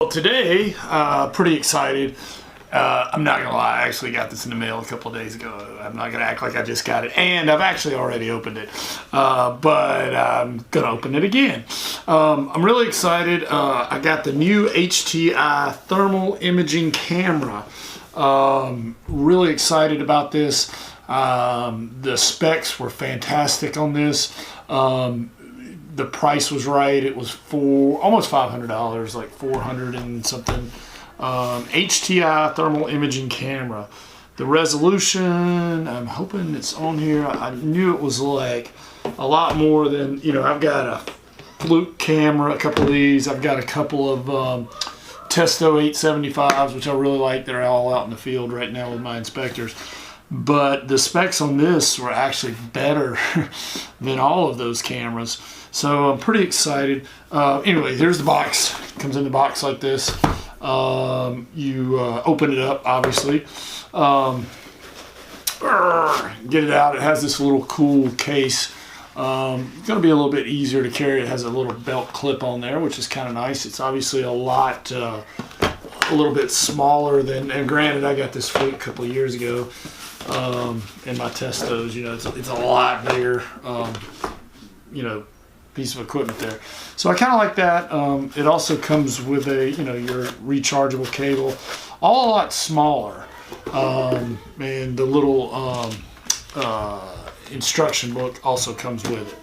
Well, today, pretty excited. I'm not gonna lie, I actually got this in the mail a couple of days ago. I'm not gonna act like I just got it, and I've actually already opened it, but I'm gonna open it again. I'm really excited. I got the new HTI thermal imaging camera. Really excited about this. The specs were fantastic on this. The price was right. It was for almost $500, like 400 and something. HTI thermal imaging camera. The resolution, I'm hoping it's on here. I knew it was like a lot more than, you know, I've got a Fluke camera, a couple of these. I've got a couple of Testo 875s, which I really like. They're all out in the field right now with my inspectors. But the specs on this were actually better than all of those cameras. So I'm pretty excited. Anyway, here's the box. It comes in the box like this. You open it up, obviously. Get it out. It has this little cool case. It's going to be a little bit easier to carry. It has a little belt clip on there, which is kind of nice. It's obviously a little bit smaller than, and granted, I got this Fluke a couple of years ago in my Testos. You know, it's a lot bigger, you know, piece of equipment there. So I kind of like that. It also comes with a, you know, your rechargeable cable, all a lot smaller. And the little instruction book also comes with it.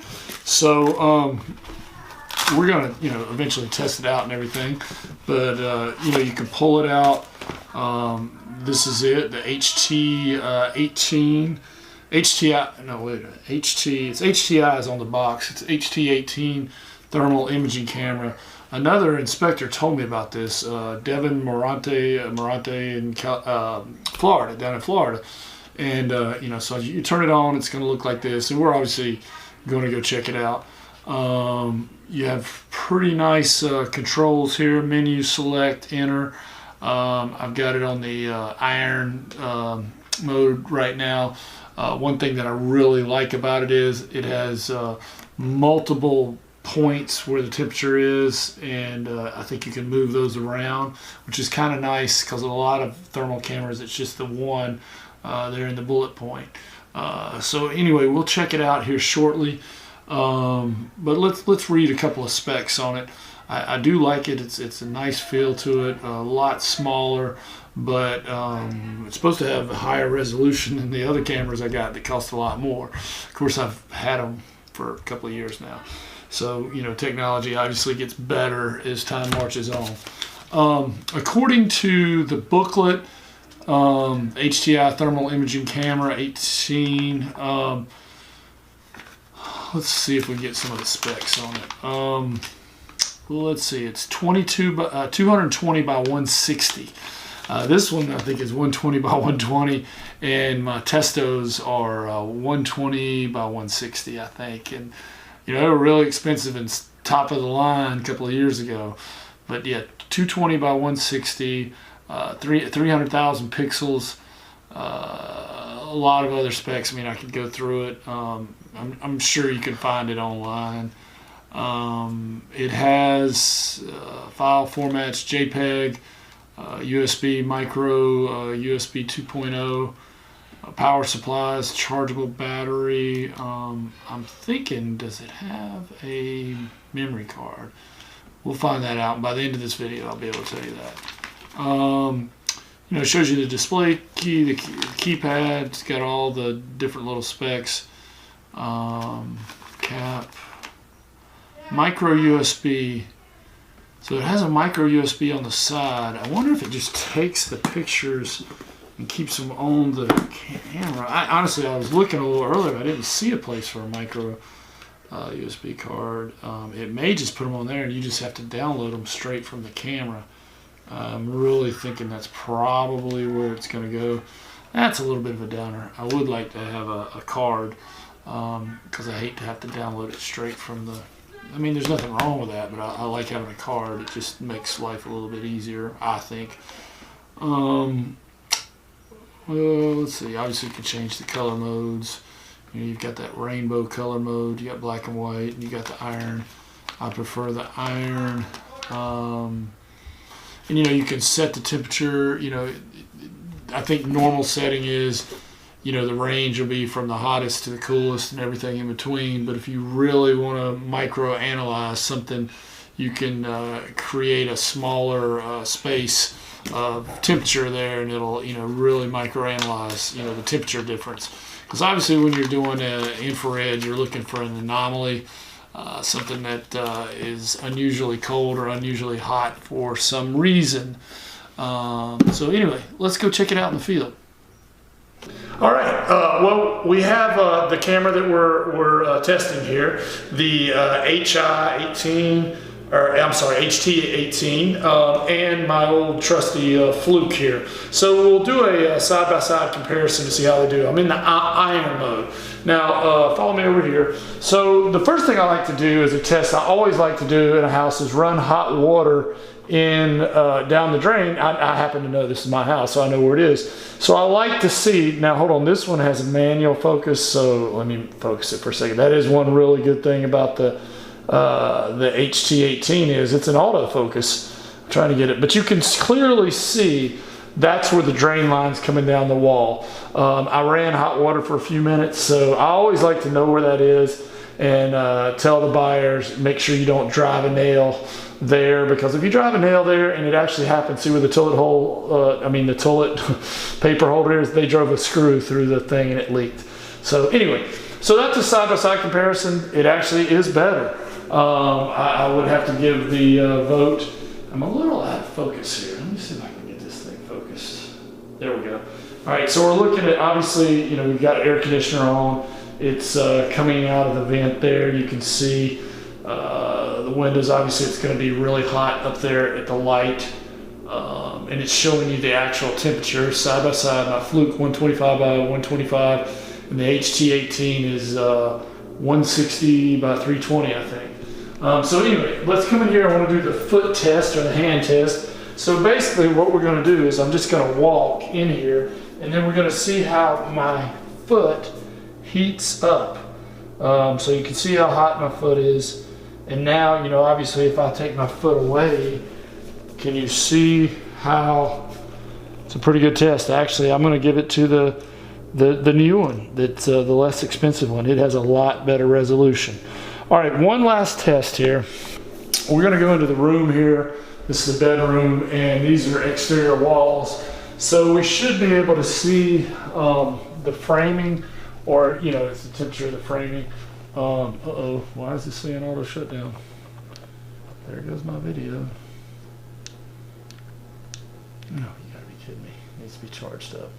So we're gonna, you know, eventually test it out and everything. But you know, you can pull it out. This is it, the HT18. HTI, no wait a minute, it's HTI is on the box. It's HT18 thermal imaging camera. Another inspector told me about this, Devin Morante in Florida, down in Florida. And you know, so you turn it on, it's gonna look like this, and we're obviously gonna go check it out. You have pretty nice controls here, menu, select, enter. I've got it on the iron mode right now. One thing that I really like about it is it has multiple points where the temperature is, and I think you can move those around, which is kind of nice because a lot of thermal cameras, it's just the one there in the bullet point. So anyway, we'll check it out here shortly, but let's read a couple of specs on it. I do like it. It's a nice feel to it, a lot smaller, but it's supposed to have a higher resolution than the other cameras I got that cost a lot more. Of course, I've had them for a couple of years now. So, you know, technology obviously gets better as time marches on. According to the booklet, HTI thermal imaging camera 18, let's see if we get some of the specs on it. Let's see, it's 220 by 160. This one I think is 120 by 120, and my Testos are 120 by 160, I think. And you know, they were really expensive and top of the line a couple of years ago. But yeah, 220 by 160, 300,000 pixels, a lot of other specs. I mean, I could go through it. I'm sure you can find it online. It has file formats, JPEG, USB micro, USB 2.0, power supplies, chargeable battery. I'm thinking, does it have a memory card? We'll find that out, and by the end of this video I'll be able to tell you that. You know, it shows you the display key, the keypad. It's got all the different little specs. Cap, micro USB. So it has a micro USB on the side. I wonder if it just takes the pictures and keeps them on the camera. Honestly, I was looking a little earlier. I didn't see a place for a micro USB card. It may just put them on there and you just have to download them straight from the camera. I'm really thinking that's probably where it's going to go. That's a little bit of a downer. I would like to have a card because I hate to have to download it straight from the... I mean, there's nothing wrong with that, but I like having a card. It just makes life a little bit easier, I think. Well, let's see. Obviously, you can change the color modes. You know, you've got that rainbow color mode. You got black and white, and you got the iron. I prefer the iron. And you can set the temperature. I think normal setting is, the range will be from the hottest to the coolest and everything in between. But if you really want to micro analyze something, you can create a smaller space of temperature there, and it'll really micro analyze the temperature difference. Because obviously when you're doing infrared, you're looking for an anomaly, something that is unusually cold or unusually hot for some reason. So anyway, let's go check it out in the field. All right, well, we have the camera that we're testing here, the HT18, and my old trusty Fluke here. So we'll do a side-by-side comparison to see how they do. I'm in the iron mode. Now, follow me over here. So the first thing I like to do as a test, I always like to do in a house, is run hot water in down the drain. I happen to know this is my house, so I know where it is. So I like to see, now hold on, this one has a manual focus, so let me focus it for a second. That is one really good thing about the HT18 is it's an autofocus. I'm trying to get it, but you can clearly see that's where the drain line's coming down the wall. I ran hot water for a few minutes, so I always like to know where that is and tell the buyers, make sure you don't drive a nail there, because if you drive a nail there and it actually happens, see where the toilet hole, the toilet paper holder is, they drove a screw through the thing and it leaked. So anyway, so that's a side-by-side comparison. It actually is better. I would have to give the vote. I'm a little out of focus here. Let me see if I can get this thing focused. There we go. All right, so we're looking at, obviously, we've got air conditioner on. It's coming out of the vent there. You can see the windows. Obviously, it's going to be really hot up there at the light. And it's showing you the actual temperature side by side. My Fluke 125 by 125, and the HT18 is 160 by 320, I think. So anyway, let's come in here. I want to do the foot test or the hand test. So basically what we're going to do is I'm just going to walk in here, and then we're going to see how my foot heats up. So you can see how hot my foot is. And now, obviously if I take my foot away, can you see how it's a pretty good test? Actually, I'm going to give it to the new one. That's the less expensive one. It has a lot better resolution. All right, one last test here. We're going to go into the room here. This is the bedroom, and these are exterior walls. So we should be able to see the framing, or it's the temperature of the framing. Uh-oh, why is this saying auto shutdown? There goes my video. No, you gotta be kidding me. It needs to be charged up.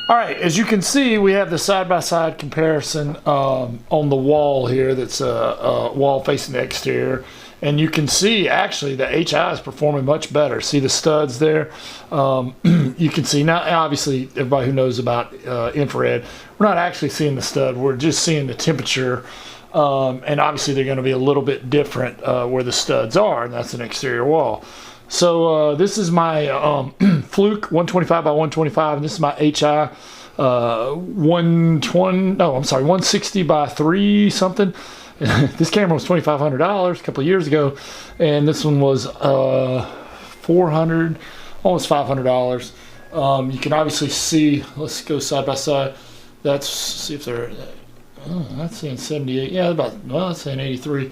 All right, as you can see, we have the side-by-side comparison on the wall here. That's a wall facing the exterior. And you can see, actually, the HI is performing much better. See the studs there? You can see, now, obviously, everybody who knows about infrared, we're not actually seeing the stud. We're just seeing the temperature. And obviously, they're going to be a little bit different where the studs are, and that's an exterior wall. So this is my Fluke 125 by 125, and this is my HI 160 by 3 something. This camera was $2,500 a couple of years ago, and this one was $400, almost $500. You can obviously see, let's go side by side. That's, see if they're, that's saying 78, yeah, that's saying 83.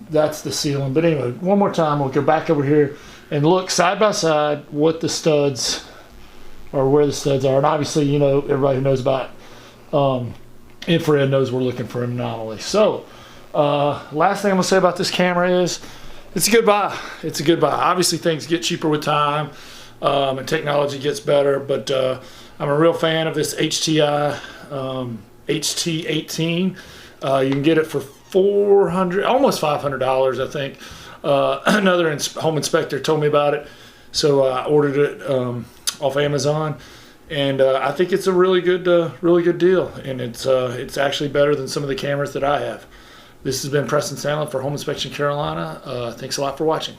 That's the ceiling. But anyway, one more time, we'll go back over here and look side by side what the studs, or where the studs are. And obviously, everybody who knows about infrared knows we're looking for an anomaly. So last thing I'm gonna say about this camera is it's a good buy. It's a good buy. Obviously things get cheaper with time, and technology gets better, but I'm a real fan of this HT18. You can get it for $400, almost $500, I think. Another home inspector told me about it, so I ordered it off Amazon. And I think it's a really good deal, and it's actually better than some of the cameras that I have. This has been Preston Sandlin for Home Inspection Carolina. Thanks a lot for watching.